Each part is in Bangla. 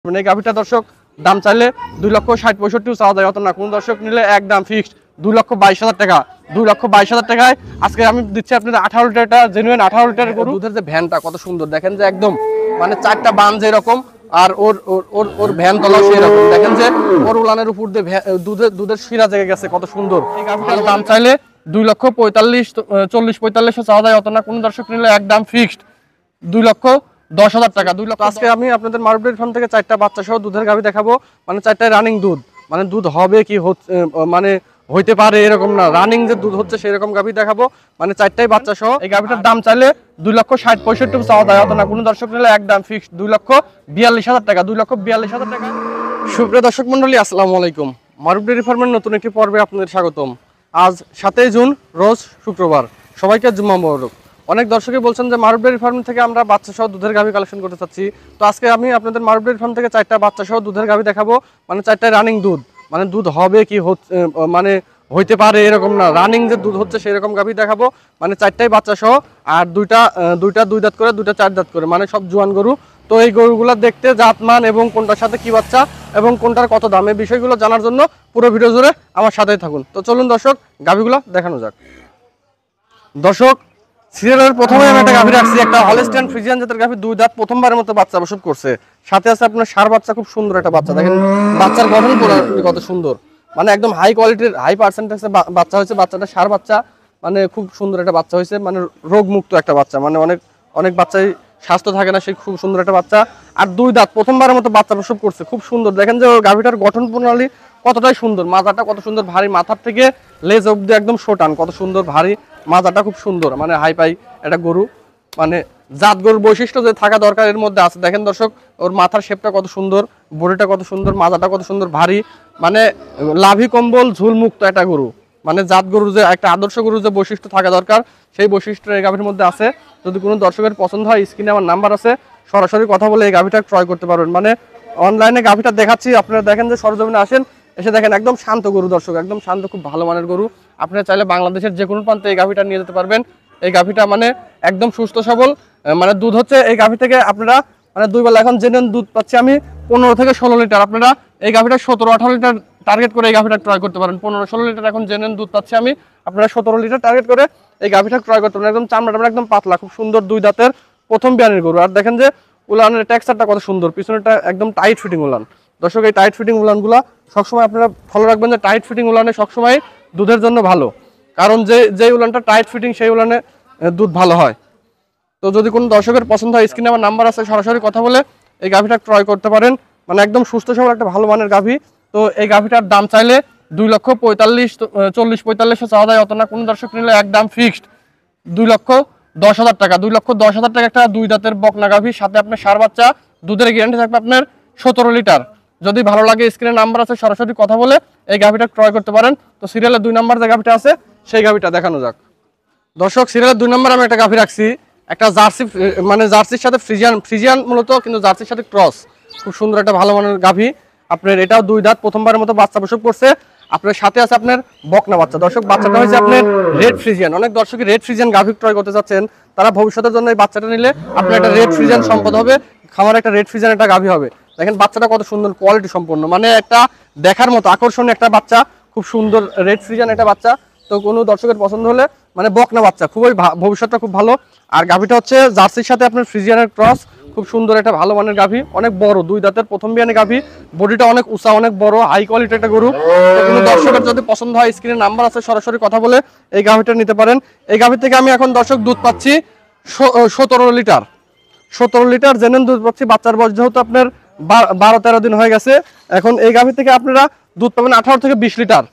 মানে এই গাভিটা দর্শক দাম চাইলে 2,60,65 চাওয়া যায়, অত না। কোন দর্শক নিলে একদম ফিক্সড 2,22,000 টাকা। 2,22,000 টাকায় আজকে আমি দিচ্ছি আপনাদের 18 লিটারটা জেনুইন 18 লিটারের গরু। দুধের যে ভ্যানটা কত সুন্দর দেখেন, যে একদম মানে চারটা বান যেরকম, আর ওর ওর ওর ভ্যান তলা সেই রকম। দেখেন যে ওর উলানের উপর দিয়ে দুধের শিরা জেগে গেছে, কত সুন্দর। এই গাভিটার দাম চাইলে 2,45,40,45 চাওয়া যায়, অত না। কোন দর্শক নিলে একদম ফিক্সড 2,10,000 টাকা। 2 লক্ষ। আজকে আমি আপনাদের মারুফ ফার্ম থেকে 4টা বাচ্চা সহ দুধের গাভী দেখাবো। মানে 4টায় রানিং দুধ, মানে দুধ হবে কি মানে হইতে পারে এরকম না, রানিং যে দুধ হচ্ছে সেরকম গাভী দেখাবো। মানে 4টাই বাচ্চা সহ। এই গাভীটার দাম চাইলে 2,60,65 চাওয়া যায়, অত না। কোনো দর্শক নিলে একদম ফিক্সড 2,42,000 টাকা। 2,42,000 টাকা। সুপ্রিয় দর্শক মন্ডলী, আসসালামু আলাইকুম। মারুফ ডেইরি ফার্মের নতুন একটি পর্বে আপনাদের স্বাগতম। আজ 7 জুন, রোজ শুক্রবার। সবাইকে জুম্মা মোবারক। অনেক দর্শকই বলছেন যে মারুফ ডেইরি ফার্ম থেকে আমরা বাচ্চা সহ দুধের গাভী কালেকশন করতে চাচ্ছি। তো আজকে আমি আপনাদের মারুফ ডেইরি ফার্ম থেকে 4টা বাচ্চা সহ দুধের গাভী দেখাবো। মানে 4টায় রানিং দুধ, মানে দুধ হবে কি মানে হইতে পারে এরকম না, রানিং যে দুধ হচ্ছে সেরকম গাভী দেখাবো। মানে 4টাই বাচ্চা সহ, আর দুইটা 2 দাঁত করে, 2টা 4 দাঁত করে, মানে সব জোয়ান গরু। তো এই গরুগুলো দেখতে জাতমান এবং কোনটার সাথে কি বাচ্চা এবং কোনটার কত দাম, এই বিষয়গুলো জানার জন্য পুরো ভিডিও জুড়ে আমার সাথেই থাকুন। তো চলুন দর্শক গাভীগুলো দেখানো যাক। দর্শক সিরিয়ালের প্রথমে আমি একটা গাভী রাখছি, একটা হলস্টাইন ফ্রিজিয়ান জাতের গাভী, 2 দাঁত, প্রথমবারের মতো বাচ্চা প্রসব করছে। সাথে আছে আপনার ষাঁড় বাচ্চা, খুব সুন্দর একটা বাচ্চা। দেখেন বাচ্চার গঠন কত সুন্দর, মানে একদম হাই কোয়ালিটির, হাই পার্সেন্টেজে বাচ্চা হয়েছে। বাচ্চাটা ষাঁড় বাচ্চা, মানে খুব সুন্দর একটা বাচ্চা হয়েছে, মানে রোগমুক্ত একটা বাচ্চা। মানে অনেক বাচ্চাই স্বাস্থ্য থাকে না, সেই খুব সুন্দর একটা বাচ্চা। আর 2 দাঁত, প্রথমবারের মতো বাচ্চা প্রসব করছে, খুব সুন্দর। দেখেন যে গাভীটার গঠন প্রণালী কতটাই সুন্দর, মাথাটা কত সুন্দর ভারী, মাথার থেকে লেজ অব্দি একদম শোটান, কত সুন্দর ভারী মাজাটা, খুব সুন্দর। মানে হাই পাই একটা গরু, মানে জাত গরুর বৈশিষ্ট্য যে থাকা দরকার এর মধ্যে আছে। দেখেন দর্শক, ওর মাথার শেপটা কত সুন্দর, বডিটা কত সুন্দর, মাজাটা কত সুন্দর ভারী, মানে লাভি কম্বল ঝুলমুক্ত একটা গরু। মানে জাত গরুর যে একটা আদর্শ গরুর যে বৈশিষ্ট্য থাকা দরকার, সেই বৈশিষ্ট্য এই গাভীর মধ্যে আছে। যদি কোনো দর্শকের পছন্দ হয়, স্ক্রিনে আমার নাম্বার আছে, সরাসরি কথা বলে এই গাভীটা ক্রয় করতে পারবেন। মানে অনলাইনে গাভীটা দেখাচ্ছি, আপনারা দেখেন যে সরজমিনে আসেন, এসে দেখেন একদম শান্ত গরু দর্শক, একদম শান্ত, খুব ভালো মানের গরু। আপনারা চাইলে বাংলাদেশের যে কোনো প্রান্তে এই গাভীটা নিয়ে যেতে পারবেন। এই গাভীটা মানে একদম সুস্থ সবল, মানে দুধ হচ্ছে এই গাভী থেকে আপনারা মানে 2 বেলা এখন জেনুইন দুধ পাচ্ছি আমি 15 থেকে 16 লিটার। আপনারা এই গাভীটা 17-18 লিটার টার্গেট করে এই গাভীটা ক্রয় করতে পারেন। 15-16 লিটার এখন জেনুইন দুধ পাচ্ছি আমি, আপনারা 17 লিটার টার্গেট করে এই গাভীটা ক্রয় করতে পারেন। একদম চামড়াটা একদম পাতলা, খুব সুন্দর, 2 দাঁতের প্রথম বিয়ানের গরু। আর দেখেন যে উলানের টেক্সচারটা কত সুন্দর, পিছনেটা একদম টাইট ফিটিং উলান। দর্শক এই টাইট ফিটিং উলানগুলো সবসময় আপনারা ফলো রাখবেন, যে টাইট ফিটিং উলানে সবসময় দুধের জন্য ভালো, কারণ যে উলানটা টাইট ফিটিং সেই উলানে দুধ ভালো হয়। তো যদি কোনো দর্শকের পছন্দ হয়, স্ক্রিনে আমার নাম্বার আছে, সরাসরি কথা বলে এই গাভীটা ক্রয় করতে পারেন। মানে একদম সুস্থ সবল একটা ভালো মানের গাভী। তো এই গাভীটার দাম চাইলে 2,45,40,45 চাওয়া যায়, অত না। কোনো দর্শক নিলে একদম ফিক্সড 2,10,000 টাকা। 2,10,000 টাকা একটা 2 দাঁতের বকনা গাভী, সাথে আপনার ষাঁড় বাচ্চা, দুধের গ্যারান্টি থাকবে আপনার 17 লিটার। যদি ভালো লাগে, স্ক্রিনে নাম্বার আছে, সরাসরি কথা বলে এই গাভীটা ক্রয় করতে পারেন। তো সিরিয়ালের 2 নম্বর যে গাভীটা আছে, সেই গাভীটা দেখানো যাক। দর্শক সিরিয়ালের 2 নম্বর আমি একটা গাভী রাখছি, একটা জার্সি, মানে জার্সির সাথে ফ্রিজিয়ান মূলত, কিন্তু জার্সির সাথে ক্রস, খুব সুন্দর একটা ভালো মানের গাভী। আপনার এটাও 2 দাঁত, প্রথমবারের মতো বাচ্চা প্রসব করছে। আপনার সাথে আছে আপনার বকনা বাচ্চা। দর্শক বাচ্চাটা হয়েছে আপনার রেড ফ্রিজিয়ান। অনেক দর্শকই রেড ফ্রিজিয়ান গাভী ক্রয় করতে যাচ্ছেন, তারা ভবিষ্যতের জন্য এই বাচ্চাটা নিলে আপনার একটা রেড ফ্রিজিয়ান সম্পদ হবে, খামারে একটা রেড ফ্রিজিয়ান একটা গাভী হবে। দেখেন বাচ্চাটা কত সুন্দর, কোয়ালিটি সম্পন্ন, মানে একটা দেখার মতো আকর্ষণীয় একটা বাচ্চা, খুব সুন্দর রেড ফ্রিজিয়ান একটা বাচ্চা। তো কোনো দর্শকের পছন্দ হলে, মানে বকনা বাচ্চা, খুবই ভবিষ্যৎটা খুব ভালো। আর গাভীটা হচ্ছে জার্সির সাথে আপনার ফ্রিজিয়ানের ক্রস, খুব সুন্দর একটা ভালো মানের গাভী, অনেক বড়, 2 দাঁতের প্রথম বিয়ানে গাভী, বডিটা অনেক উঁচা, অনেক বড়, হাই কোয়ালিটি একটা গরু। তো কোনো দর্শকের যদি পছন্দ হয়, স্ক্রিনে নাম্বার আছে, সরাসরি কথা বলে এই গাভীটা নিতে পারেন। এই গাভী থেকে আমি এখন দর্শক দুধ পাচ্ছি 17 লিটার। 17 লিটার জেনুইন দুধ পাচ্ছি। বাচ্চার বয়স যেহেতু আপনার 12-13 দিন হয়ে গেছে, এখন এই গাভী থেকে আপনারা দুধ পাবেন 18 থেকে 20 লিটার।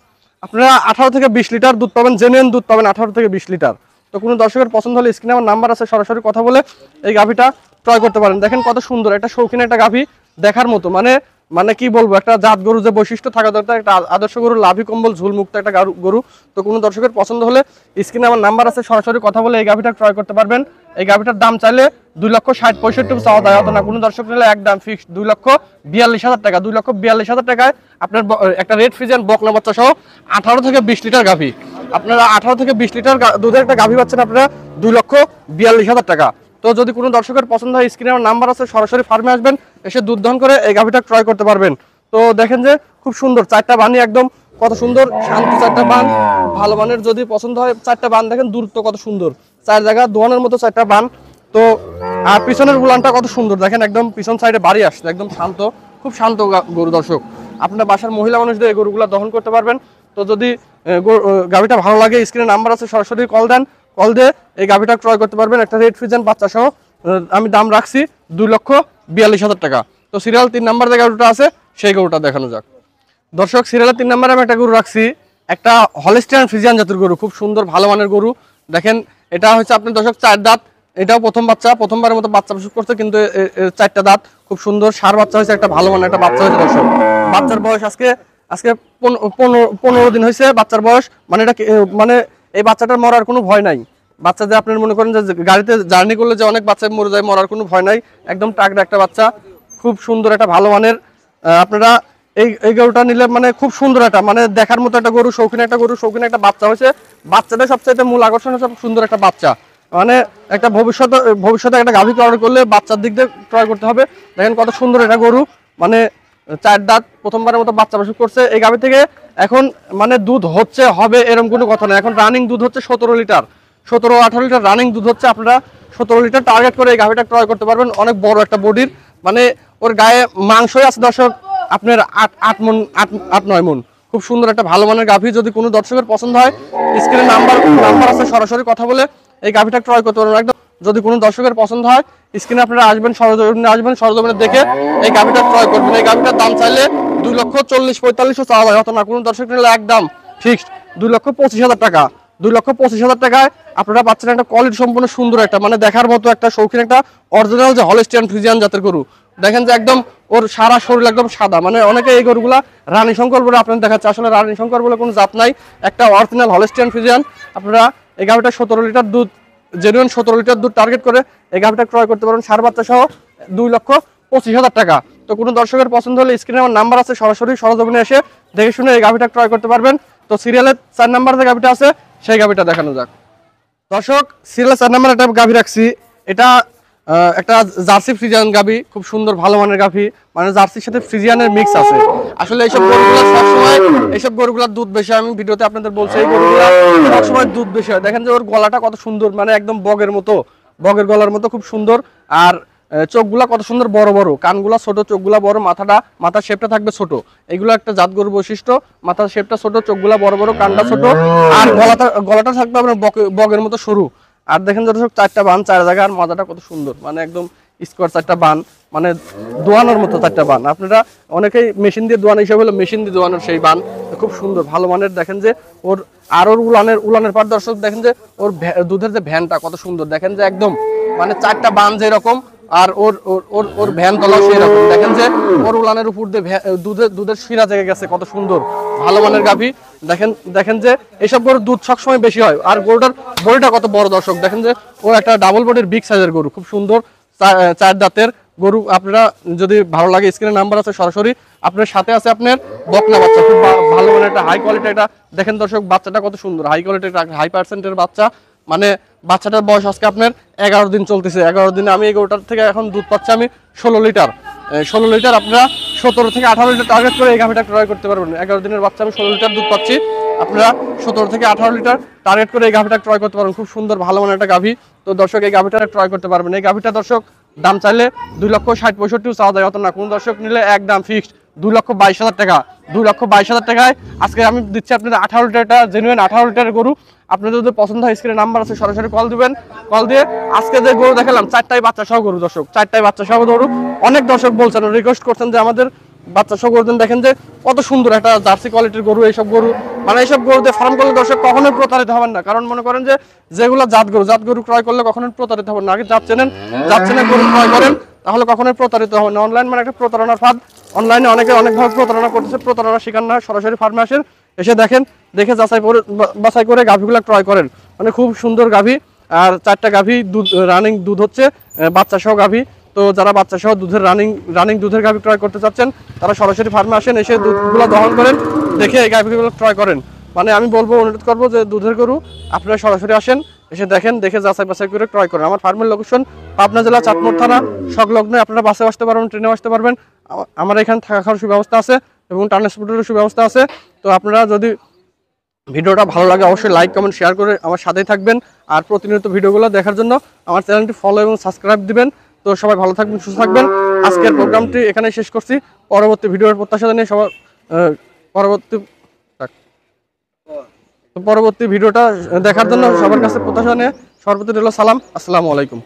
আপনারা 18 থেকে 20 লিটার দুধ পাবেন, জেনুইন দুধ পাবেন 18 থেকে 20 লিটার। তো কোনো দর্শকের পছন্দ হলে স্ক্রিনে আমার নাম্বার আছে, সরাসরি কথা বলে এই গাভীটা ক্রয় করতে পারেন। দেখেন কত সুন্দর একটা শৌখিন একটা গাভী, দেখার মতো, মানে কি বলবো, একটা জাত গরু যে বৈশিষ্ট্য থাকা দরকার, একটা আদর্শ গরু, লাভি কম্বল ঝুলমুক্ত একটা গরু। তো কোনো দর্শকের পছন্দ হলে স্ক্রিনে আমার নাম্বার আছে, সরাসরি কথা বলে এই গাভীটা ক্রয় করতে পারবেন। এই গাভীটার দাম চাইলে 2,60,65 চাওয়া যায়, অত না। কোনো দর্শক নিলে একদম ফিক্সড 2,42,000 টাকা। 2,42,000 টাকায় আপনার একটা রেড ফ্রিজিয়ান বকনা বাচ্চা সহ 18 থেকে 20 লিটার গাভী, আপনারা 18 থেকে 20 লিটার দুধের একটা গাভী পাচ্ছেন আপনারা 2,42,000 টাকা। তো যদি কোনো দর্শকের পছন্দ হয় স্ক্রিনে আমার নাম্বার আছে, সরাসরি ফার্মে আসবেন, এসে দুধ দহন করে এই গাভীটা ক্রয় করতে পারবেন। তো দেখেন যে খুব সুন্দর চারটা বানই একদম কত সুন্দর শান্ত চারটা বান, ভালো মানের যদি পছন্দ হয় চারটা বান দেখেন দূরত্ব কত সুন্দর, চার জায়গা দোয়ানের মতো চারটা বান। তো আর পিছনের উলানটা কত সুন্দর দেখেন, একদম পিছন সাইডে বাড়ি আসছে, একদম শান্ত, খুব শান্ত গরু। দর্শক আপনার বাসার মহিলা মানুষদের এই গরুগুলো দহন করতে পারবেন। তো যদি গাভীটা ভালো লাগে স্ক্রিনে নাম্বার আছে, সরাসরি কল দেন, কল দিয়ে এই গাভীটা ক্রয় করতে পারবেন একটা রেড ফ্রিজেন বাচ্চা সহ। আমি দাম রাখছি 2,42,000 টাকা। তো সিরিয়াল 3 নাম্বার যে গরুটা আছে সেই গরুটা দেখানো যাক। দর্শক সিরিয়ালের 3 নাম্বারে আমি একটা গরু রাখছি, একটা হলিস্টিয়ান ফ্রিজিয়ান জাতের গরু, খুব সুন্দর ভালো মানের গরু। দেখেন এটা হচ্ছে আপনার দর্শক 4 দাঁত, এটাও প্রথম বাচ্চা, প্রথমবারের মতো বাচ্চা প্রসব করছে, কিন্তু 4টা দাঁত, খুব সুন্দর সার বাচ্চা হয়েছে, একটা ভালো মানের একটা বাচ্চা হয়েছে। দর্শক বাচ্চার বয়স আজকে 15 দিন হয়েছে বাচ্চার বয়স। মানে এটা মানে এই বাচ্চাটার মরার কোনো ভয় নাই। বাচ্চা যে আপনার মনে করেন যে গাড়িতে জার্নি করলে যে অনেক বাচ্চা মরে যায়, মরার কোনো ভয় নাই, একদম টাকরা একটা বাচ্চা, খুব সুন্দর একটা ভালো মানের। আপনারা এই গরুটা নিলে মানে খুব সুন্দর একটা মানে দেখার মতো একটা গরু, শৌখিন একটা গরু, শৌখিন একটা বাচ্চা হয়েছে। বাচ্চাটা সবচাইতে মূল আকর্ষণ হচ্ছে সুন্দর একটা বাচ্চা, মানে একটা ভবিষ্যতে একটা গাভী ক্রয় করলে বাচ্চার দিক দিয়ে ক্রয় করতে হবে। দেখেন কত সুন্দর একটা গরু, মানে 4 দাঁত, প্রথমবারের মতো বাচ্চা প্রসব করছে। এই গাভী থেকে এখন মানে দুধ হচ্ছে হবে এরকম কোনো কথা নেই, এখন রানিং দুধ হচ্ছে 17 লিটার, 17-18 লিটার রানিং দুধ হচ্ছে। আপনারা 17 লিটার টার্গেট করে এই গাভীটা ক্রয় করতে পারবেন। অনেক বড় একটা বডির, মানে ওর গায়ে মাংসই আছে দর্শক আপনার 8-9 মন, খুব সুন্দর একটা ভালো মানের গাভী। যদি কোনো দর্শকের পছন্দ হয় স্ক্রিনে নাম্বার আছে, সরাসরি কথা বলে এই গাভীটা ক্রয় করতে পারবেন একদম। যদি কোনো দর্শকের পছন্দ হয় স্ক্রিনে আপনারা আসবেন, সরজমিনে দেখে এই গাভীটা ক্রয় করবেন। এই গাভীটার দাম চাইলে 2,40,000-45,000 চাওয়া হয়, অত না। কোনো দর্শক নিলে একদম ফিক্সড 2,25,000 টাকা। 2,25,000 টাকায় আপনারা পাচ্ছেন একটা কোয়ালিটি সম্পূর্ণ সুন্দর একটা মানে দেখার মতো একটা শৌখিন একটা অরিজিনাল যে হলিস্টিয়ান ফ্রিজিয়ান জাতের গরু। দেখেন যে একদম ওর সারা শরীর একদম সাদা, মানে অনেকে এই গরুগুলা রানী শঙ্কর বলে আপনার দেখাচ্ছে, আসলে রানী শঙ্কর বলে কোনো জাত নাই, একটা অরিজিনাল হলিস্টিয়ান ফ্রিজিয়ান। আপনারা এই গাভীটা 17 লিটার দুধ, জেনুইন 17 লিটার দুধ টার্গেট করে এই গাভীটা ক্রয় করতে পারবেন সার বাচ্চা সহ 2,25,000 টাকা। তো কোনো দর্শকের পছন্দ হলে স্ক্রিনে আমার নাম্বার আছে, সরাসরি সরজমিনে এসে দেখে শুনে এই গাভীটা ক্রয় করতে পারবেন। তো সিরিয়ালের 4 নাম্বার যে গাভীটা আছে সেই গাভীটা দেখানো যাক। দর্শক সিরিয়ালের 4 নাম্বার একটা গাভী রাখছি, এটা একটা জার্সি ফ্রিজিয়ান গাভী, খুব সুন্দর ভালো মানের গাভী, মানে জার্সির সাথে ফ্রিজিয়ানের মিক্স আছে। আসলে এইসব গরুগুলো সবসময় এইসব গরুগুলোর দুধ বেশি, আমি ভিডিওতে আপনাদের বলছি এই গরুগুলো সবসময় দুধ বেশি হয়। দেখেন যে ওর গলাটা কত সুন্দর, মানে একদম বগের মতো, বগের গলার মতো খুব সুন্দর। আর চোখগুলা কত সুন্দর বড় বড়, কানগুলা ছোট, চোখগুলা বড়, মাথার শেপটা থাকবে ছোট। এগুলো একটা জাত গরুর বৈশিষ্ট্য, মাথার শেপটা ছোট, চোখগুলা বড় বড়, কানটা ছোট, আর গলাটা থাকবে আপনার বগের মতো সরু। আর দেখেন দর্শক 4টা বান, 4 জায়গা, আর মাথাটা কত সুন্দর, মানে একদম স্কোয়ার 4টা বান, মানে দোয়ানোর মতো 4টা বান। আপনারা অনেকেই মেশিন দিয়ে দোয়ানো হিসাবে হলো মেশিন দিয়ে দোয়ানোর সেই বান, খুব সুন্দর ভালো মানের। দেখেন যে ওর আর ওর উলানের পর দর্শক দেখেন যে ওর দুধের যে ভ্যানটা কত সুন্দর, দেখেন যে একদম মানে 4টা বান যেরকম আর ওর ওর ওর ভ্যান তলাও সেই রকম। দেখেন যে ওর উলানের উপর দিয়ে দুধের শিরা জেগে গেছে, কত সুন্দর ভালো মানের গাভী। দেখেন যে এইসব গরুর দুধ সবসময় বেশি হয়। আর গরুটার বডিটা কত বড় দর্শক, দেখেন যে ও একটা ডাবল বডির বিগ সাইজের গরু, খুব সুন্দর 4 দাঁতের গরু। আপনারা যদি ভালো লাগে স্ক্রিনে নাম্বার আছে, সরাসরি আপনার সাথে আছে আপনার বকনা বাচ্চা, খুব ভালো মানের একটা হাই কোয়ালিটি একটা। দেখেন দর্শক বাচ্চাটা কত সুন্দর, হাই কোয়ালিটির হাই পার্সেন্টের বাচ্চা, মানে বাচ্চাটার বয়স আজকে আপনার 11 দিন চলতেছে। 11 দিনে আমি এই গরুটার থেকে এখন দুধ পাচ্ছি আমি 16 লিটার। 16 লিটার আপনারা 17 থেকে 18 লিটার টার্গেট করে এই গাভীটা ক্রয় করতে পারবেন। 11 দিনের বাচ্চা আমি 16 লিটার দুধ পাচ্ছি, আপনারা 17 থেকে 18 লিটার টার্গেট করে এই গাভীটা ক্রয় করতে পারবেন। খুব সুন্দর ভালো মানের একটা গাভী। তো দর্শক এই গাভীটা ক্রয় করতে পারবেন। এই গাভীটা দর্শক দাম চাইলে 2,60,65,000 চাওয়া যায়, অত না। কোন দর্শক নিলে একদম ফিক্সড 2,22,000 টাকা। 2,22,000 টাকায় আজকে আমি দিচ্ছি আপনাদের 18 লিটার জেনুইন 18 লিটারের গরু। আপনাদের যদি পছন্দ হয় স্ক্রিনে নাম্বার আছে, সরাসরি কল দিবেন, কল দিয়ে আজকে যে গরু দেখালাম 4টাই বাচ্চা সহ গরু দর্শক, 4টাই বাচ্চা সহ গরু। অনেক দর্শক বলছেন, রিকোয়েস্ট করছেন যে আমাদের বাচ্চা সহ গরু দেন। দেখেন যে কত সুন্দর একটা জার্সি কোয়ালিটির গরু এইসব গরু, মানে এইসব গরুতে ফার্ম করলে দর্শক কখনোই প্রতারিত হবেন না। কারণ মনে করেন যে যেগুলো জাত গরু ক্রয় করলে কখনোই প্রতারিত হবেন না। আগে জাত চেনেন গরু ক্রয় করেন, তাহলে কখনোই প্রতারিত হবেন না। অনলাইন মানে একটা প্রতারণার ফাঁদ, অনলাইনে অনেকে অনেকভাবে প্রতারণা করতেছে, প্রতারণা শিকার না হয় সরাসরি ফার্মে আসেন, এসে দেখেন, দেখে বাছাই করে গাভীগুলো ক্রয় করেন। মানে খুব সুন্দর গাভী, আর 4টা গাভী দুধ রানিং দুধ হচ্ছে বাচ্চা সহ গাভী। তো যারা বাচ্চা সহ দুধের রানিং দুধের গাভী ক্রয় করতে চাচ্ছেন তারা সরাসরি ফার্মে আসেন, এসে দুধগুলো দহন করেন, দেখে এই গাভীগুলো ক্রয় করেন। মানে আমি বলবো, অনুরোধ করবো যে দুধের গরু আপনারা সরাসরি আসেন, এসে দেখেন, দেখে যাচাই বাছাই করে ক্রয় করেন। আমার ফার্মের লোকেশন পাবনা জেলা চাটমোড় থানা সংলগ্ন। আপনারা বাসে আসতে পারবেন, ট্রেনে আসতে পারবেন। আমার এখানে থাকা খাওয়ার সুব্যবস্থা আছে এবং ট্রান্সপোর্টের সুব্যবস্থা আছে। তো আপনারা যদি ভিডিওটা ভালো লাগে অবশ্যই লাইক কমেন্ট শেয়ার করে আমার সাথেই থাকবেন। আর প্রতিনিয়ত ভিডিওগুলো দেখার জন্য আমার চ্যানেলটি ফলো এবং সাবস্ক্রাইব দিবেন। তো সবাই ভালো থাকবেন, সুস্থ থাকবেন। আজকের প্রোগ্রামটি এখানেই শেষ করছি। পরবর্তী ভিডিওর প্রত্যাশা নিয়ে সবার পরবর্তী ভিডিওটা দেখার জন্য সবার কাছে প্রত্যাশা নিয়ে সর্বপ্রতি রইল সালাম। আসসালামু আলাইকুম।